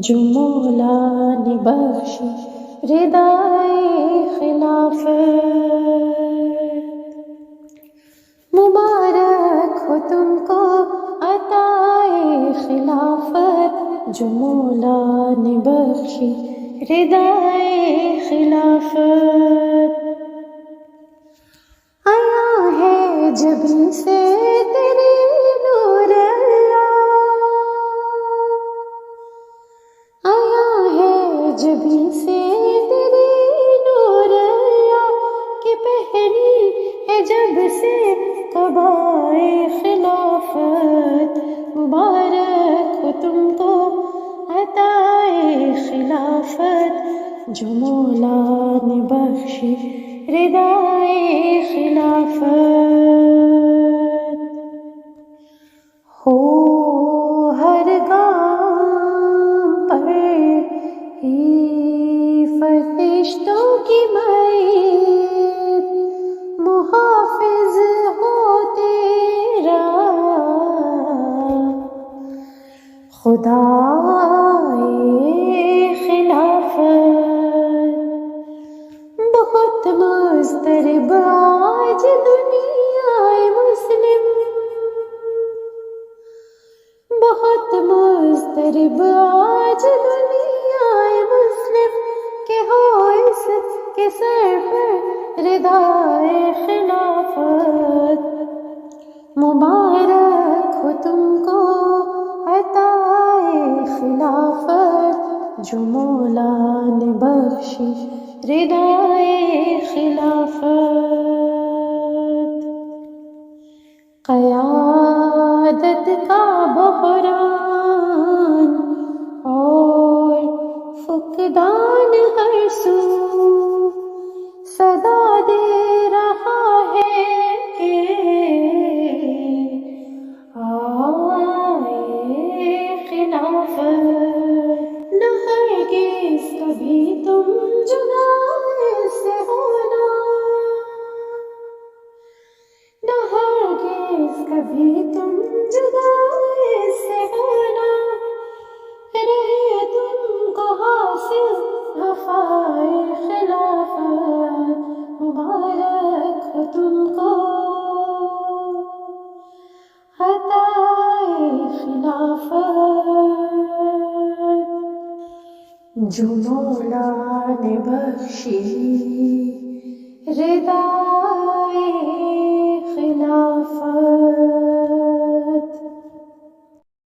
جو مولا نے بخشی ردائے خلافت، مبارک ہو تم کو عطائے خلافت، جو مولا نے بخشی ردائے خلافت۔ آیا ہے جبیں سے تیری نور اللہ، آیا ہے جبیں سے تیری نور اللہ، کہ پہنی ہے جب سے قبائے خلافت، مبارک ہو تم کو عطائے خلافت، جو مولا نے بخشی ردائے خلافت۔ ہو ہر گام پر ہی فرشتوں کی معیت، محافظ ہو تیرا خدائے خلافت۔ بہت مضطرب آج دنیائے مسلم، بہت مضطرب آج دنیائے مسلم، کہ ہو اس کے سر پر ردائے خلافت، مبارک ہو تم کو عطائے خلافت، جو مولا نے بخشی ردائے خلافت۔ قیادت کا بحران اور فقدان ہر سو صدا دے رہا ہے کہ آئے خلافت، نہ ہرگز کبھی تم جدا سے ہونا، نہ ہرگز کبھی تم جدا سے ہونا، رہے تم کو حاصل وفائے خلافت، مبارک ہو تم کو عطائے خلافت، جو مولا نے بخشی ردائے